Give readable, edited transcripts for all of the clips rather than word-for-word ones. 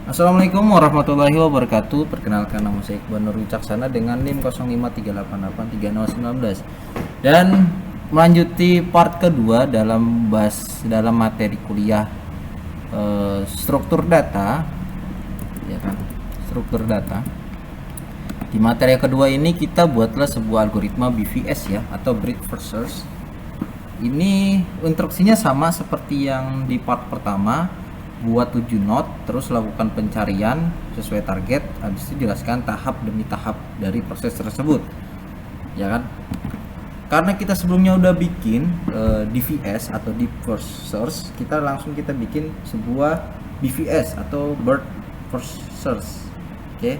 Assalamualaikum warahmatullahi wabarakatuh. Perkenalkan, nama saya Iqbal Nur Wicaksana dengan NIM 0538830119 dan melanjuti part kedua dalam materi kuliah struktur data, ya kan? Struktur data. Di materi kedua ini kita buatlah sebuah algoritma BVS ya, atau Breadth First Search. Ini instruksinya sama seperti yang di part pertama. Buat 7 node, terus lakukan pencarian sesuai target, habis itu jelaskan tahap demi tahap dari proses tersebut, ya kan? Karena kita sebelumnya udah bikin DVS atau Deep First Search, kita bikin sebuah BVS atau Breadth First Search. Oke.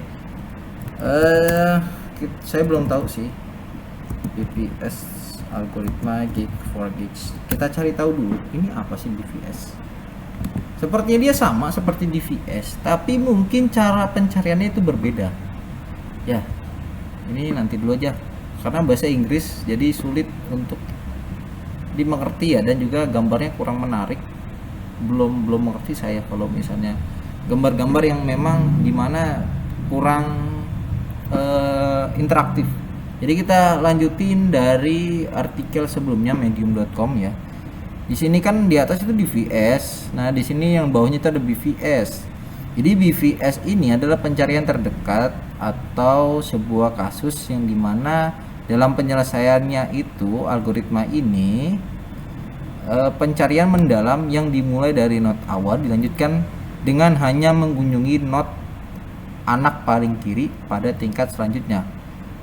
Saya belum tahu sih BVS algoritma gig for gigs. Kita cari tahu dulu ini apa sih BVS. Sepertinya dia sama seperti DVS, tapi mungkin cara pencariannya itu berbeda. Ya, ini nanti dulu aja, karena bahasa Inggris jadi sulit untuk dimengerti ya, dan juga gambarnya kurang menarik. Belum mengerti saya kalau misalnya gambar-gambar yang memang dimana kurang interaktif. Jadi kita lanjutin dari artikel sebelumnya medium.com ya. Di sini kan di atas itu DVS. Nah, di sini yang bawahnya itu ada BVS. Jadi BVS ini adalah pencarian terdekat atau sebuah kasus yang dimana dalam penyelesaiannya itu algoritma ini pencarian mendalam yang dimulai dari node awal dilanjutkan dengan hanya mengunjungi node anak paling kiri pada tingkat selanjutnya.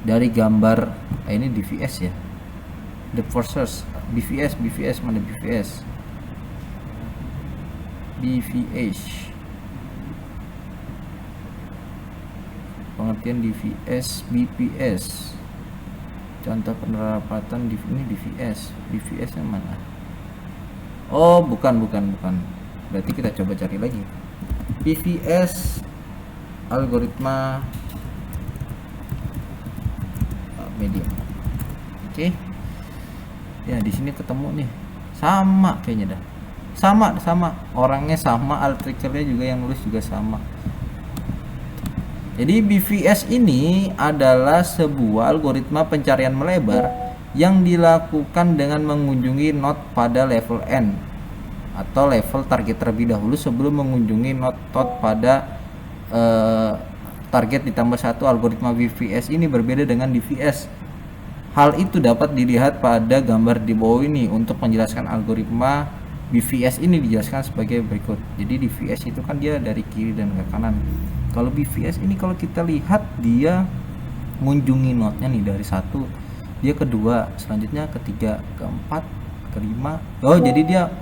Dari gambar ini DVS ya. The first search. BVS mana BVS? Pengertian DVS, BPS. Contoh penerapan ini DVS. BVS yang mana? Oh, bukan. Berarti kita coba cari lagi. BVS algoritma medium. Oke. Ya, di sini ketemu nih. Sama kayaknya dah. Sama. Orangnya sama, artikelnya juga yang nulis juga sama. Jadi BVS ini adalah sebuah algoritma pencarian melebar yang dilakukan dengan mengunjungi node pada level N atau level target terlebih dahulu sebelum mengunjungi node pada target ditambah 1. Algoritma BVS ini berbeda dengan DVS. Hal itu dapat dilihat pada gambar di bawah ini. Untuk menjelaskan algoritma BVS ini dijelaskan sebagai berikut. Jadi DVS itu kan dia dari kiri dan ke kanan. Kalau BVS ini kalau kita lihat dia mengunjungi node-nya nih dari 1, dia kedua, selanjutnya ketiga, keempat, kelima. Oh, jadi dia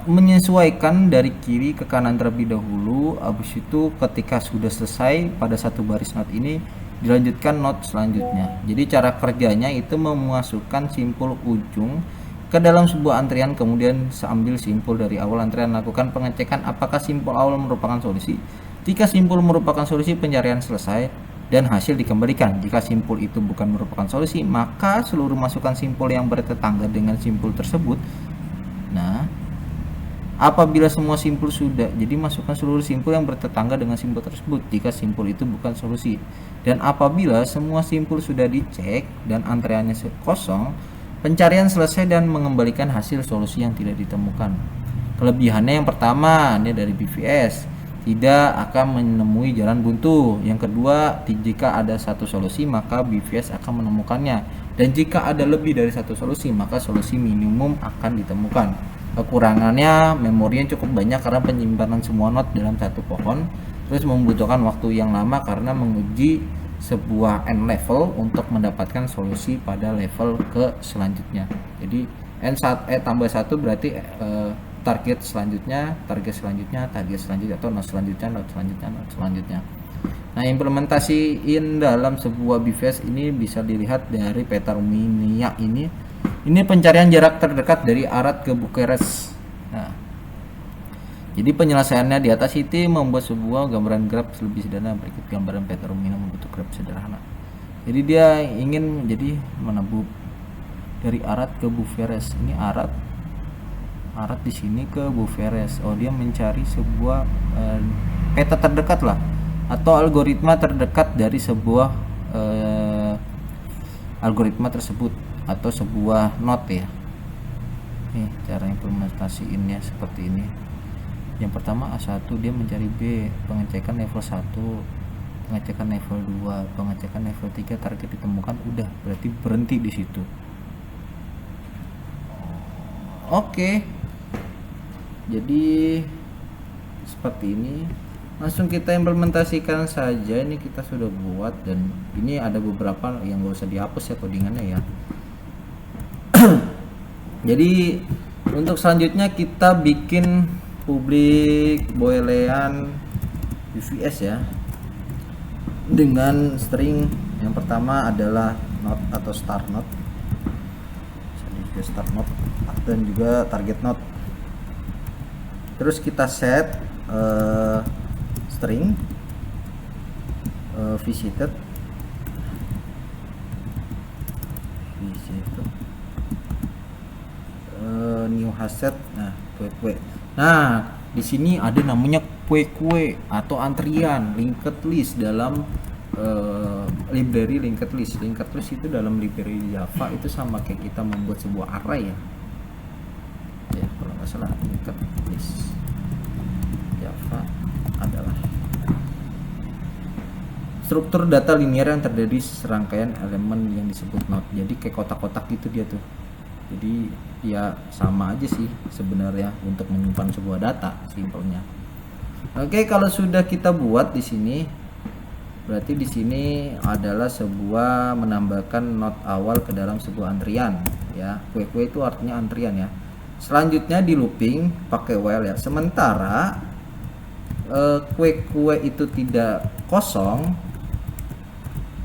menyesuaikan dari kiri ke kanan terlebih dahulu. Habis itu ketika sudah selesai pada satu baris node ini dilanjutkan node selanjutnya. Jadi cara kerjanya itu memasukkan simpul ujung ke dalam sebuah antrian, kemudian ambil simpul dari awal antrian, lakukan pengecekan apakah simpul awal merupakan solusi. Jika simpul merupakan solusi, pencarian selesai dan hasil dikembalikan. Jika simpul itu bukan merupakan solusi, maka seluruh masukan simpul yang bertetangga dengan simpul tersebut. Nah, apabila semua simpul sudah, jadi masukkan seluruh simpul yang bertetangga dengan simpul tersebut jika simpul itu bukan solusi. Dan apabila semua simpul sudah dicek dan antreannya kosong, pencarian selesai dan mengembalikan hasil solusi yang tidak ditemukan. Kelebihannya yang pertama, ini dari BVS, tidak akan menemui jalan buntu. Yang kedua, jika ada satu solusi maka BVS akan menemukannya. Dan jika ada lebih dari satu solusi maka solusi minimum akan ditemukan. Kekurangannya, memorinya cukup banyak karena penyimpanan semua node dalam satu pohon, terus membutuhkan waktu yang lama karena menguji sebuah n level untuk mendapatkan solusi pada level ke selanjutnya. Jadi tambah 1 berarti target selanjutnya atau node selanjutnya. Nah, implementasiin dalam sebuah BVS ini bisa dilihat dari peta Ruminia ini. Ini pencarian jarak terdekat dari Arad ke Bucharest. Nah, jadi penyelesaiannya di atas itu membuat sebuah gambaran graf lebih sederhana. Berikut gambaran peta Ruminia membentuk graf sederhana. Jadi dia ingin menjadi menebu dari Arad ke Bucharest. Ini Arad arah di sini ke Boveres. Oh, dia mencari sebuah peta terdekat lah, atau algoritma terdekat dari sebuah algoritma tersebut atau sebuah node ya. Nih cara implementasiinnya seperti ini. Yang pertama A1, dia mencari B, pengecekan level 1, pengecekan level 2, pengecekan level 3, target ditemukan, udah, berarti berhenti di situ. Oke. Jadi seperti ini. Langsung kita implementasikan saja. Ini kita sudah buat, dan ini ada beberapa yang gak usah dihapus ya codingannya ya. Jadi untuk selanjutnya kita bikin publik boolean BVS ya, dengan string yang pertama adalah node atau start node, juga start node dan juga target node. Terus kita set string visited new hasset. Nah, kue. Nah, di sini ada namanya kue atau antrian linked list dalam library linked list. Linked list itu dalam library Java itu sama kayak kita membuat sebuah array ya. Ya, kalau nggak salah linked list Java adalah struktur data linear yang terdiri serangkaian elemen yang disebut node. Jadi kayak kotak-kotak gitu dia tuh. Jadi ya sama aja sih sebenarnya untuk menyimpan sebuah data simpelnya. Oke, kalau sudah kita buat di sini, berarti di sini adalah sebuah menambahkan node awal ke dalam sebuah antrian ya. Kue itu artinya antrian ya. Selanjutnya di looping pakai while ya. Sementara kue itu tidak kosong,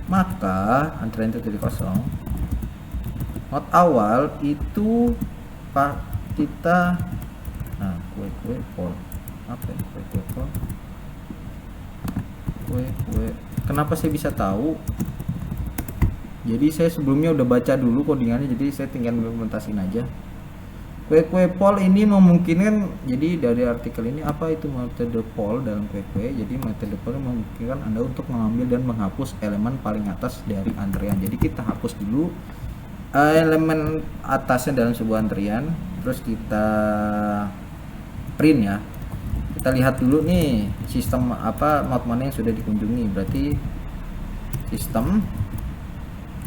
maka antrian itu tidak kosong. Node awal itu kita kue poll. Apa ya kue poll? Kue. Kenapa saya bisa tahu? Jadi saya sebelumnya udah baca dulu codingannya, jadi saya tinggal implementasiin aja. Kue poll ini memungkinkan, jadi dari artikel ini apa itu metode poll dalam kue. Jadi metode poll memungkinkan Anda untuk mengambil dan menghapus elemen paling atas dari antrian. Jadi kita hapus dulu elemen atasnya dalam sebuah antrian, terus kita print ya. Kita lihat dulu nih sistem apa node mana yang sudah dikunjungi. Berarti sistem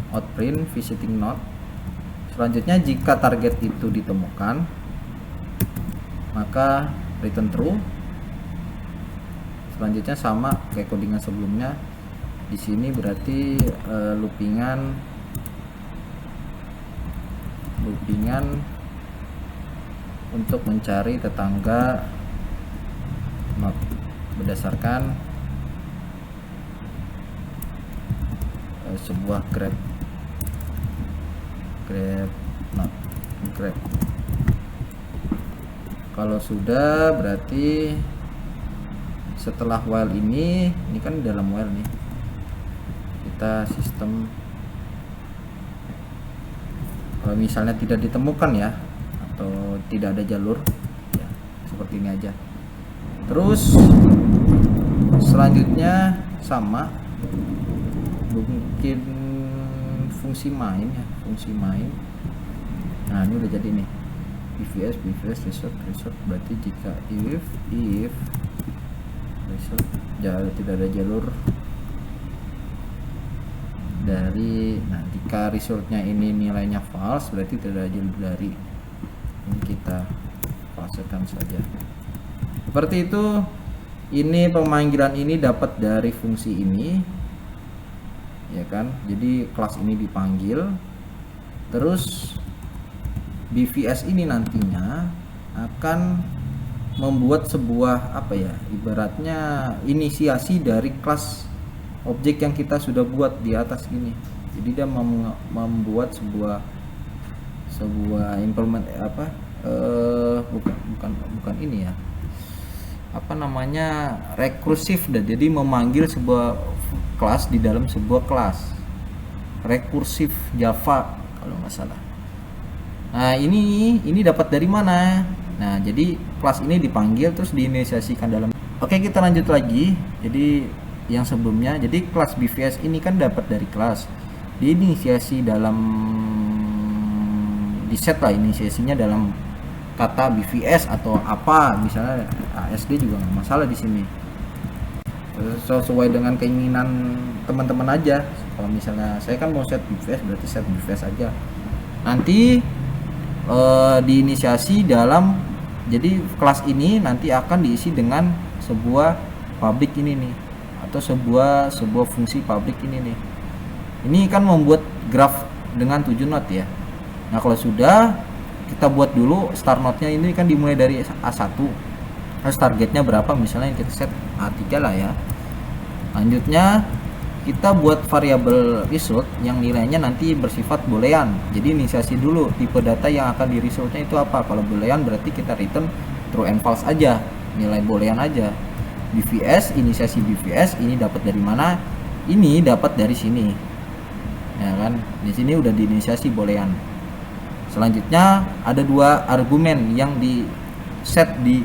outprint visiting node. Selanjutnya jika target itu ditemukan, maka return true. Selanjutnya sama kayak codingan sebelumnya. Di sini berarti loopingan untuk mencari tetangga node berdasarkan sebuah grab node. Kalau sudah, berarti setelah while ini kan dalam while nih, kita sistem kalau misalnya tidak ditemukan ya, atau tidak ada jalur ya, seperti ini aja. Terus selanjutnya sama, mungkin fungsi main ya, fungsi main. Nah, ini udah jadi nih, BVS result. Berarti jika if result tidak ada jalur dari, nah jika resultnya ini nilainya false, berarti tidak ada jalur dari. Ini kita falsekan saja. Seperti itu. Ini pemanggilan ini dapat dari fungsi ini ya kan. Jadi kelas ini dipanggil, terus BVS ini nantinya akan membuat sebuah apa ya, ibaratnya inisiasi dari kelas objek yang kita sudah buat di atas ini. Jadi dia membuat sebuah implement apa bukan ini ya, apa namanya, rekursif. Dan jadi memanggil sebuah kelas di dalam sebuah kelas, rekursif Java kalau nggak salah. Nah, ini dapat dari mana? Nah, jadi kelas ini dipanggil terus diinisiasikan dalam. Oke, kita lanjut lagi. Jadi yang sebelumnya, jadi kelas BVS ini kan dapat dari kelas. Diinisiasi dalam di set lah inisiasinya dalam kata BVS atau apa, misalnya ASD juga nggak masalah di sini. Sesuai dengan keinginan teman-teman aja. Kalau misalnya saya kan mau set BVS, berarti set BVS aja. Nanti diinisiasi dalam, jadi kelas ini nanti akan diisi dengan sebuah public ini nih, atau sebuah fungsi public ini nih. Ini kan membuat graf dengan 7 not ya. Nah, kalau sudah, kita buat dulu start node-nya. Ini kan dimulai dari A1. Terus targetnya berapa, misalnya kita set A3 lah ya. Lanjutnya kita buat variabel result yang nilainya nanti bersifat boolean. Jadi inisiasi dulu tipe data yang akan di resultnya itu apa. Kalau boolean berarti kita return true and false aja, nilai boolean aja. BVS, inisiasi BVS ini dapat dari mana? Ini dapat dari sini, ya kan? Di sini udah diinisiasi boolean. Selanjutnya ada 2 argumen yang di set di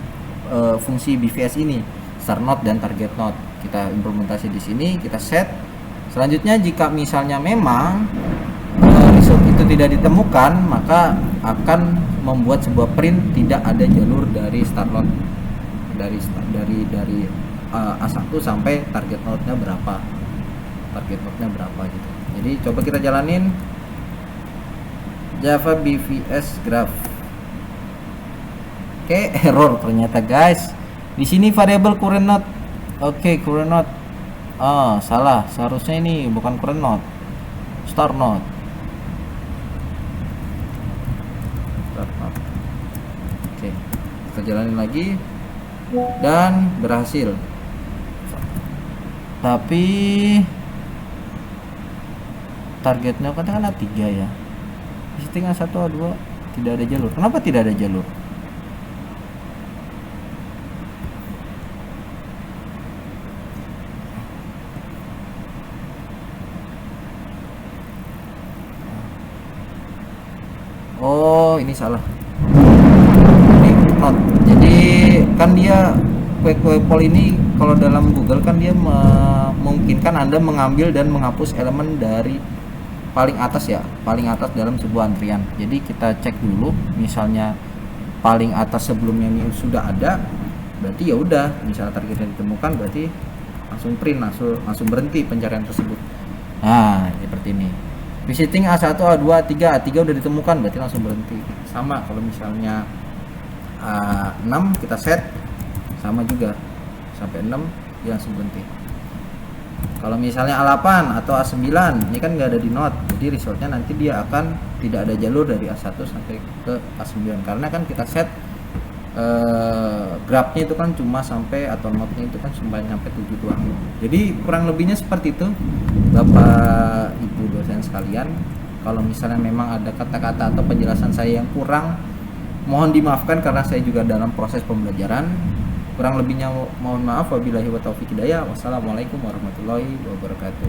fungsi BVS ini, start node dan target node. Kita implementasi di sini, kita set. Selanjutnya jika misalnya memang result itu tidak ditemukan, maka akan membuat sebuah print tidak ada jalur dari start node dari A1 sampai target node-nya berapa. Gitu. Jadi coba kita jalanin Java BVS graph. Oke, error ternyata guys. Di sini variabel current node. Oke, current node. Salah. Seharusnya ini bukan current node. Start node. Oke, kita jalanin lagi dan berhasil. Tapi targetnya kan A3 ya. Setting A1 A2 tidak ada jalur. Kenapa tidak ada jalur? Oh, ini salah. Ini not. Jadi kan dia Query ini kalau dalam Google kan dia memungkinkan Anda mengambil dan menghapus elemen dari paling atas ya, paling atas dalam sebuah antrian. Jadi kita cek dulu, misalnya paling atas sebelumnya ini sudah ada, berarti ya udah, misalnya targetnya ditemukan, berarti langsung print, langsung berhenti pencarian tersebut. Nah, seperti ini. Visiting A1, A2, A3 udah ditemukan, berarti langsung berhenti. Sama kalau misalnya A6 kita set, sama juga sampai 6 dia langsung berhenti. Kalau misalnya A8 atau A9 ini kan nggak ada di node, jadi resultnya nanti dia akan tidak ada jalur dari A1 sampai ke A9 karena kan kita set grafnya itu kan cuma sampai, atau node-nya itu kan cuma sampai 7 doang. Jadi kurang lebihnya seperti itu Bapak Ibu dosen sekalian. Kalau misalnya memang ada kata-kata atau penjelasan saya yang kurang, mohon dimaafkan karena saya juga dalam proses pembelajaran. Kurang lebihnya mohon maaf. Wabillahi wa taufiq hidayah. Wassalamualaikum warahmatullahi wabarakatuh.